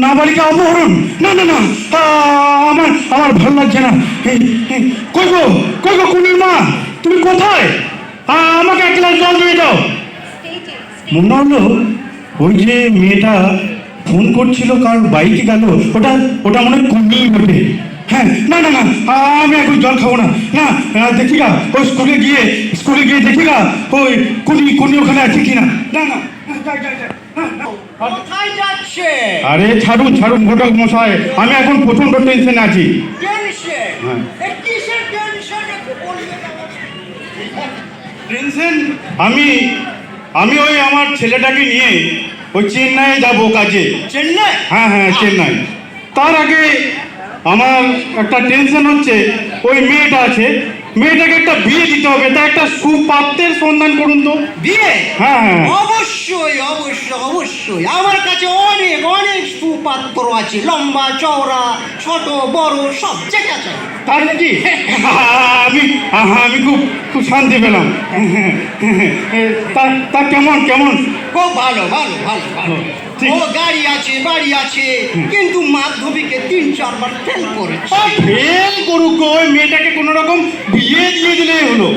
নাবালিকা অপহরণ? না না না, আমার আমার ভালো লাগছে না। কই গো, কই গো কুনির মা, তুমি কোথায়? আমাকে এক গ্লাস জল দিয়ে দাও। মনে হলো ওই যে মেয়েটা ফোন করছিল কার বাইকে গেল, ওটা ওটা মনে হয় কুনি বটে। হ্যাঁ, না না না, আমি এখন জল খাবো না। না, দেখি গা ওই স্কুলে গিয়ে দেখি গা ওই কুনি কুনি ওখানে আছে কিনা। না না, যাই যাই যাই। কোথায় যাচ্ছে? আরে ছাড়ুন ছাড়ুন ঘটক মশাই, আমি এখন প্রচন্ড টেনশনে আছি। টেনশন? হ্যাঁ। কিসের টেনশন একটু বলবেন আমাকে? টেনশন আমি আমি ওই আমার ছেলেটাকে নিয়ে ওই চেন্নাইয়ে যাবো কাজে। চেন্নাই? হ্যাঁ হ্যাঁ, চেন্নাই। তার আগে আমার একটা টেনশন হচ্ছে, ওই মেয়েটা আছে, মেয়েটাকে একটা বিয়ে দিতে হবে, তা একটা সুপাত্রের সন্ধান করুন তো। বিয়ে? হ্যাঁ হ্যাঁ। অবশ্যই অবশ্যই অবশ্যই, আমার কাছে অনেক অনেক সুপাত্র আছে, লম্বা চওড়া ছোট বড় সব জায়গা আছে। তার নাকি? আমি আমি খুব খুব শান্তি পেলাম। তা কেমন কেমন? খুব ভালো ভালো ভালো ভালো। ঠিক। ও গাড়ি আছে বাড়ি আছে, কিন্তু মাধ্যমিকে 3-4 বার ফেল করেছে। ফেল করুক, ওই মেয়েটাকে কোনো রকম বিয়ে দিয়ে দিলেই হলো।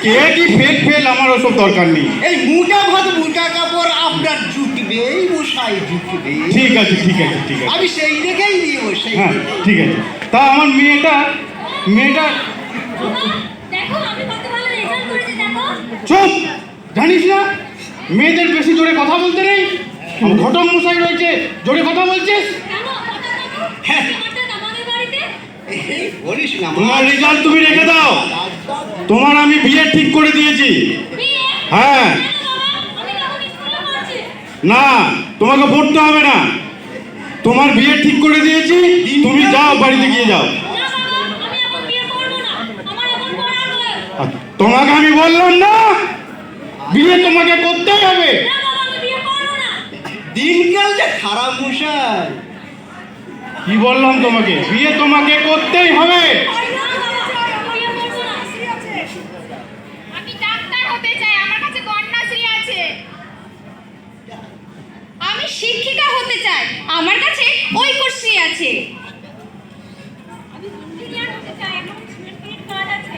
কে কি ফেল আমার ওসব দরকার নেই। এই মোটা ভাত মোটা কাপড় আপনার জুটবে, এই মশাই জুটবে। ঠিক আছে ঠিক আছে ঠিক আছে। আমি সেই রেখেই দিব, সেই হ্যাঁ রেখেই। ঠিক আছে। তা আমার মেয়েটা দেখো আমি কত ভালো রেজাল্ট করেছি দেখো। চুপ, জানিস না মেয়েদের বেশি জোরে কথা বলতে নেই। ঘটক মশাই রয়েছে, জোরে কথা বলছিস। কেন কথা দেখো? হ্যাঁ। আমাদের আমাদের বাড়িতে এই বলিস না মা। তোমার রেজাল্ট তুমি রেখে দাও, তোমার আমি বিয়ে ঠিক করে দিয়েছি। বিয়ে? হ্যাঁ। কেন বাবা? আমি তখন স্কুলে পড়ছি। না, তোমাকে পড়তে হবে না, তোমার বিয়ে ঠিক করে দিয়েছি, তুমি যাও বাড়িতে গিয়ে যাও। না বাবা, আমি এখন বিয়ে করব না। আমার এখন পড়ার বয়স। আর তোমাকে আমি বললাম না, বিয়ে তোমাকে করতেই হবে। না বাবা, আমি বিয়ে করব না। দিনকাল যে খারাপ মশাই। কি বললাম তোমাকে, বিয়ে তোমাকে করতেই হবে। না বাবা, আমি বিয়ে করব না। আমি ডাক্তার হতে চাই, আমার কাছে কন্যাশ্রী আছে। আমি শিক্ষিকা হতে চাই, আমার কাছে ঐক্যশ্রী আছে। আমি ইঞ্জিনিয়ার হতে চাই, আমার কাছে ক্রেডিট কার্ড আছে।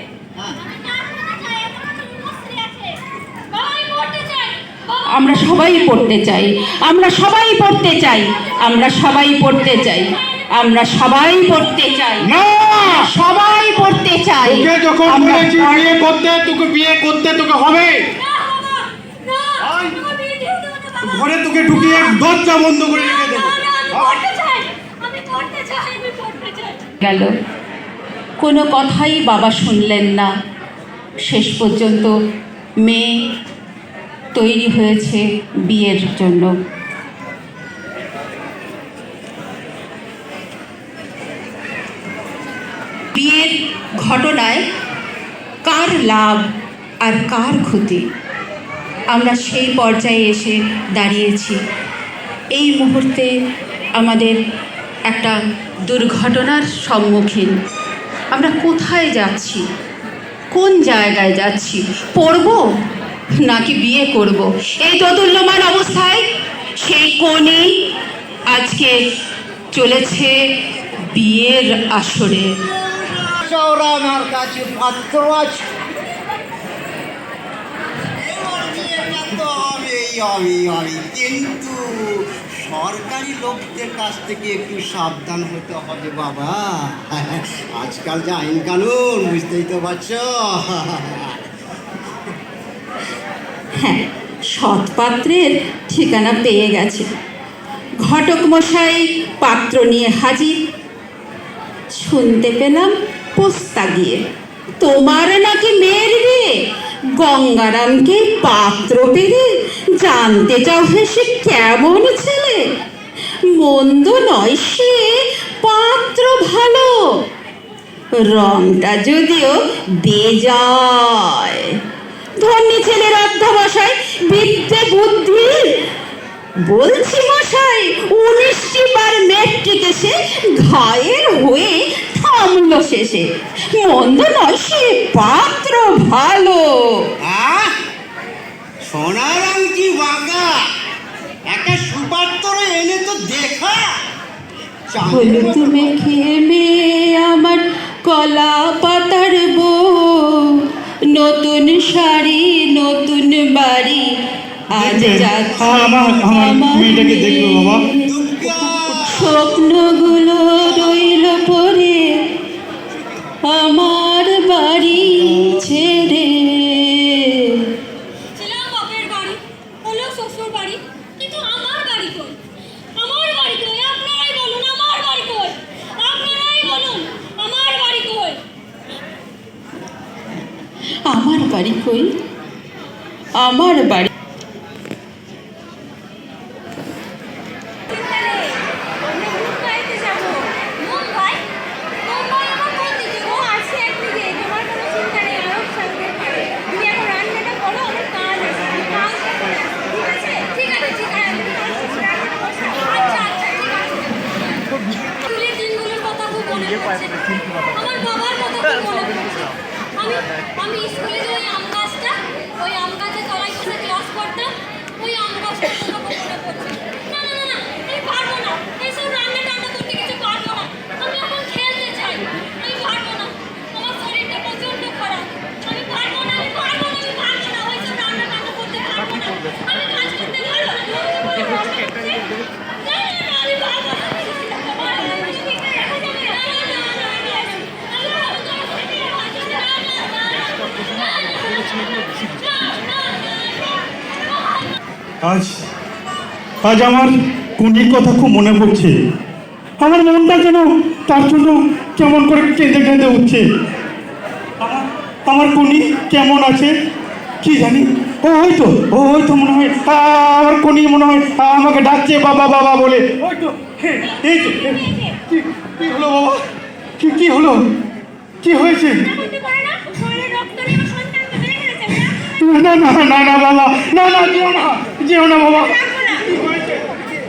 আমি নার্স হতে চাই, আমার কাছে রূপশ্রী আছে। বাবা, আমি পড়তে চাই। বাবা, আমরা সবাই পড়তে চাই, আমরা সবাই পড়তে চাই, আমরা সবাই পড়তে চাই, আমরা সবাই পড়তে চাই, না, সবাই পড়তে চাই। তোকে যখন আমরা বলেছি বিয়ে করতে, তোকে বিয়ে করতে তোকে হবে। না বাবা, না, আমার বিয়ে দিয়ে দেবো না বাবা। ঘরে তোকে ঢুকিয়ে দরজা বন্ধ করে রেখে দেবো। না, আমি পড়তে চাই, আমি পড়তে চাই, আমি পড়তে চাই। গেল, কোনো কথাই বাবা শুনলেন না। শেষ পর্যন্ত মেয়ে তৈরি হয়েছে বিয়ের জন্য। বিয়ের ঘটনায় কার লাভ আর কার ক্ষতি, আমরা সেই পর্যায়ে এসে দাঁড়িয়েছি। এই মুহূর্তে আমাদের একটা দুর্ঘটনার সম্মুখীন। আমরা কোথায় যাচ্ছি, কোন জায়গায় যাচ্ছি, পড়ব নাকি বিয়ে করব, এই দোদুল্যমান অবস্থায় সেই কোণেই আজকে চলেছে বিয়ের আসরে। চওড়া আমার কাছে পাত্র আছে। এবার বিয়েটা তো হবেই, কিন্তু সরকারি লোকদের কাছ থেকে একটু সাবধান হতে হবে বাবা। আজকাল যে আইন কানুন বুঝতেই তো পারছো। হ্যাঁ, সৎপাত্রের ঠিকানা পেয়ে গেছে। ঘটক মশাই পাত্র নিয়ে হাজির। শুনতে পেলাম পোস্তা গিয়ে তোমার নাকি মেয়ের বিয়ে, গঙ্গারামকে পাত্র পেরে জানতে চাও সে কেমন ছেলে। মন্দ নয় সে, পাত্র ভালো, রংটা যদিও বেজায়। ধনী ছেলের অধ্যবসায়, বিদ্যে বুদ্ধি। বলছি মশাই, 19টি বার মেট্রিক এসে ঘায়ের হয়ে থামলো শেষে। মন্দ নয় সে, পাত্র ভালো। সোনার আংটি বাঁকা, একটা সুপাত্র এনে তো দেখা। হলুদ মেখে মেয়ে আমার কলা পাতার বউ, নতুন শাড়ি নতুন বাড়ি আজ যাচ্ছে আমার মেয়েটাকে দেখবো বাবা। মেয়ে। দুর্গা স্বপ্নগুলো রইল পরে আমার বাড়ি ছেড়ে। ছিলাম বাপের বাড়ি, হলো শ্বশুর বাড়ি, কিন্তু আমার বাড়ি কই? আমার বাড়ি কই? আপনারাই বলুন, আমার বাড়ি কই? আপনারাই বলুন, আমার বাড়ি কই? আমার বাড়ি কই? আমার বাড়ি চিন্তা নেই, আমরা মুম্বাইতে যাবো। মুম্বাই? মুম্বাই আমার কোন দিকে গো? আছে একদিকে, তোমার কোনো চিন্তা নেই, আরব সাগরের পাড়ে। তুমি এখন রান্নাটা করো, আমার কাজ আছে, আমি কাজটা করে আসি। ঠিক আছে? ঠিক আছে, ঠিক আছে, আমি কাজ শেষ করে রান্নাটা বসাও। আচ্ছা, আচ্ছা, ঠিক আছে। স্কুলের দিনগুলোর কথা খুব মনে পড়ছে। আমার বাবার কথা খুব মনে পড়ছে। আমি স্কুলে যে ওই আম গাছের তলায় বসে ক্লাস করতাম, ওই আম গাছটার কথা খুব মনে পড়ছে। না না না না, আমি পারবো না, এইসব রান্না টান্না করতে কিছু পারবো না। আমি এখন খেলতে চাই, আমি পারবো না, আমার শরীরটা প্রচন্ড খারাপ। আমি পারবো না, আমি পারবো না, আমি পারবো না, ওইসব রান্না টান্না করতে পারবো না। আমি কাজ করতে পারবো না, না না না, আমি পারবো না, আমি পারবো না, আমি ঠিক আছে, এখন আমি না না না না আজ আজ আমার কুনির কথা খুব মনে পড়ছে। আমার মনটা যেন তার জন্য কেমন করে কেঁদে কেঁদে উঠছে। আমার কুনি কেমন আছে কি জানি। ও হয়তো মনে হয় আমার কুনি মনে হয় আমাকে ডাকছে বাবা বাবা বলে। ওই তো এই তো কি হলো বাবা? কি হলো? কি হয়েছে? করতে পারে না, শরীরে রক্ত নেই, আমার সন্তান তো মেরে ফেলেছে না না। না না না বাবা, না না যেও না বাবা। রাখবো না। কি হয়েছে?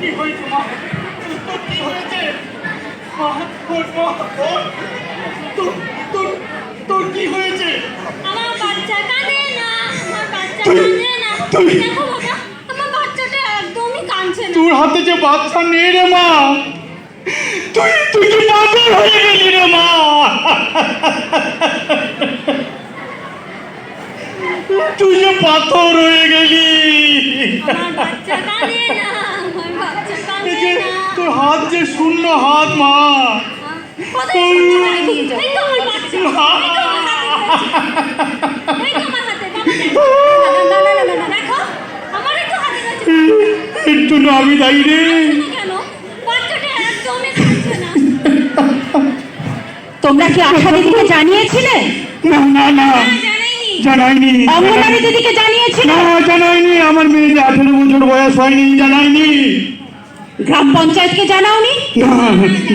কি হয়েছে মা? কি হয়েছে? মা, তোর কি হয়েছে? আমার বাচ্চা কাঁদে না, আমার বাচ্চা কাঁদে না। দেখো বাবা, আমার বাচ্চাটা একদমই কাঁদছে না। তোর হাতে যে বাচ্চা নেই রে মা। তুই কি পাগল হয়ে গেলি রে মা? তুই যে পাথর হয়ে গেলি। আমার বাচ্চা কাঁদে না, আমার বাচ্চা এই কাঁদে যে না। তোর হাত যে শূন্য হাত মা। কোথায় শুনছো না? এই তো আমার বাচ্চা, এই তো আমার হাতে রয়েছে। এই তো আমার হাতে, বাবা দেখো। না না না না না, দেখো, আমার এই তো হাতে রয়েছে। এর জন্য আমি দায়ী রে। কাঁদছে না কেন? বাচ্চাটা একদমই কাঁদছে না। তোমরা কি আশা দিদিকে জানিয়েছিলে? না না না না, জানাইনি। জানাইনি। অঙ্গনারী দিদিকে জানিয়েছিলে? না জানাইনি। আমার মেয়ে যে 18 বছর বয়স হয়নি, জানাইনি। গ্রাম পঞ্চায়েতকে জানাওনি? না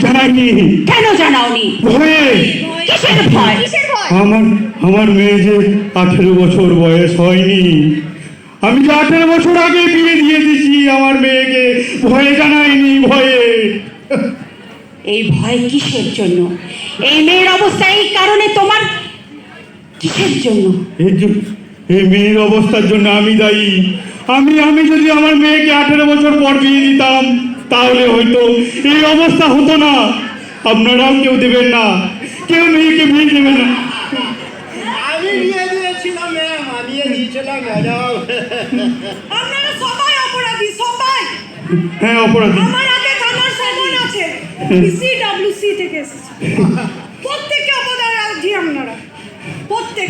জানাইনি। কেন জানাওনি? ভয়ে। কিসের ভয়? কিসের ভয়? আমার মেয়ে যে 18 বছর বয়স হয়নি, আমি যে 18 বছর আগে বিয়ে দিয়ে দিছি আমার মেয়েকে। ভয়ে জানাইনি, ভয়ে। এই ভয় কিসের জন্য? এই মেয়ের অবস্থা এই কারণে তোমার কিসের জন্য? এই মেয়ের অবস্থার জন্য আমি দায়ী। আমি যদি আমার মেয়েকে 18 বছর পর বিয়ে দিতাম তাহলে হয়তো এই অবস্থা হতো না। আপনারাও কেউ দেবেন না, কেউ মেয়েকে বিয়ে দেবে না। আমি বিয়ে দিয়েছিলাম ম্যাম, আমি দিয়েছিলাম ম্যাডাম। আপনারা সবাই অপরাধী, সবাই। হ্যাঁ অপরাধী। আমার আগে থানার সমন আছে, সিডব্লিউসি থেকে এসেছে। প্রত্যেককে অপরাধী আপনারা, প্রত্যেক।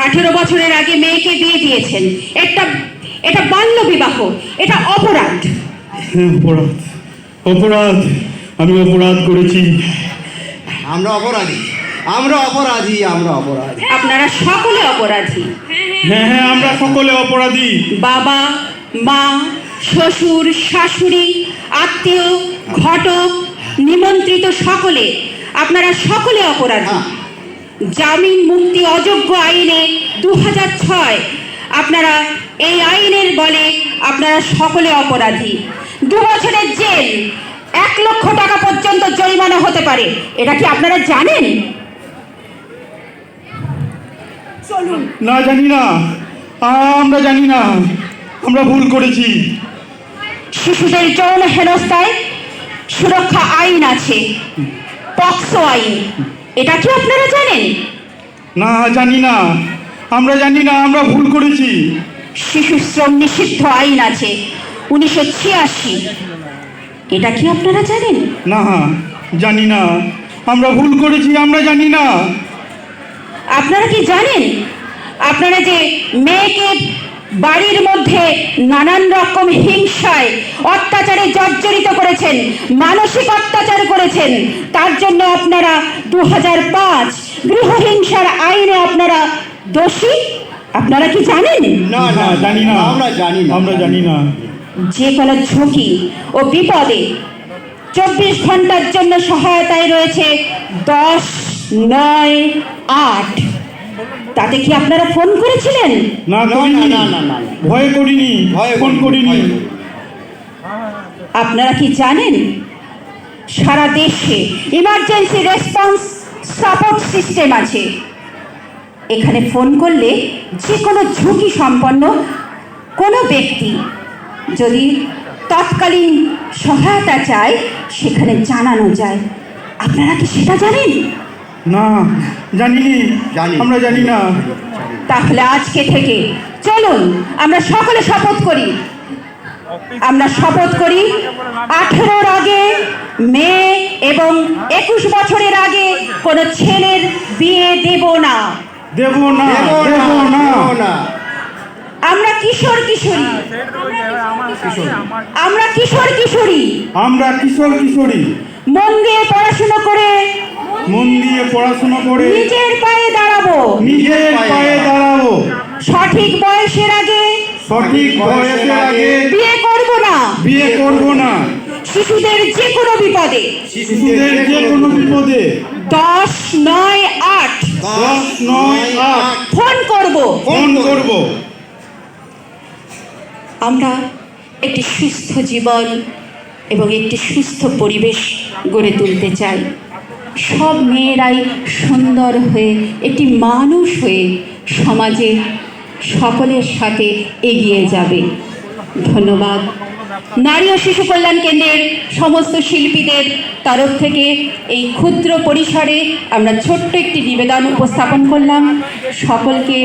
18 বছরের আগে মেয়েকে বিয়ে দিয়েছেন, এটা বাল্য বিবাহ, এটা অপরাধ। হ্যাঁ অপরাধ। আমি অপরাধ করেছি। আমরা অপরাধী, আমরা অপরাধী, আমরা অপরাধী। আপনারা সকলে অপরাধী। হ্যাঁ আমরা সকলে অপরাধী। বাবা মা শ্বশুর শাশুড়ি আত্মীয় ঘটক নিমন্ত্রিত সকলে, আপনারা সকলে অপরাধী। জামিন মুক্তি অযোগ্য আইনে 2006 আপনারা এই আইনের বলে আপনারা সকলে অপরাধী। 2 বছরের জেল, 1 লক্ষ টাকা পর্যন্ত জরিমানা হতে পারে। এটা কি আপনারা জানেন? চলুন। না জানি না, আমরা জানি না, আমরা ভুল করেছি। শিশুদের যৌন হেনস্থায় সুরক্ষা আইন আছে, পক্সো আইন। এটা কি আপনারা জানেন? না, জানি না, আমরা জানি না, আমরা ভুল করেছি। শিশু শ্রম নিষিদ্ধ আইন আছে 1986। এটা কি আপনারা জানেন? না, জানি না, আমরা ভুল করেছি, আমরা জানি না। আপনারা কি জানেন আপনারা যে মেয়েকে বাড়ির মধ্যে নানান রকম হিংসায় অত্যাচারে জর্জরিত করেছেন, মানসিক অত্যাচার করেছেন, তার জন্য আপনারা 2005 গৃহহিংসার আইনে আপনারা দোষী? আপনারা কি জানেন? না না, জানি না, আমরা জানি না, আমরা জানি না। যে কোনো ঝুঁকি ও বিপদে 24 ঘন্টার জন্য সহায়তায় রয়েছে 1098। তাতে কি আপনারা ফোন করেছিলেন? না, না, করিনি, না, না, না, না। ভয় করিনি, ফোন করিনি। আপনারা কি জানেন সারা দেশে ইমার্জেন্সি রেসপন্স সাপোর্ট সিস্টেম আছে। এখানে ফোন করলে যে কোনো ঝুঁকি সম্পন্ন কোনো ব্যক্তি যদি তৎকালীন সহায়তা চায় সেখানে জানানো যায়। আপনারা কি সেটা জানেন? না, জানিনি, জানি। আমরা জানি না। তাহলে আজকে থেকে চলুন আমরা সকলে শপথ করি। আমরা শপথ করি 18-র আগে মেয়ে এবং 21 বছরের আগে কোনো ছেলের বিয়ে দেব না। দেব না, দেব দেব না। না। আমরা কিশোর কিশোরী, আমরা কিশোর কিশোরী আমরা কিশোর কিশোরী মন দিয়ে পড়াশোনা করে মন দিয়ে পড়াশোনা করে নিজের পায়ে দাঁড়াবো। নিজের পায়ে দাঁড়াবো। সঠিক বয়সের আগে সঠিক বয়সের আগে বিয়ে করব না। বিয়ে করব না। শিশুদের যে কোনো বিপদে শিশুদের যে কোনো বিপদে 1098 1098 ফোন করব। ফোন করব। আমরা একটি সুস্থ জীবন এবং একটি সুস্থ পরিবেশ গড়ে তুলতে চাই। সব মেয়েরাই সুন্দর হয়ে একটি মানুষ হয়ে সমাজে সকলের সাথে এগিয়ে যাবে। ধন্যবাদ। নারী ও শিশু কল্যাণ কেন্দ্রের সমস্ত শিল্পীদের তরফ থেকে এই ক্ষুদ্র পরিসরে আমরা ছোট্ট একটি নিবেদন উপস্থাপন করলাম। সকলকে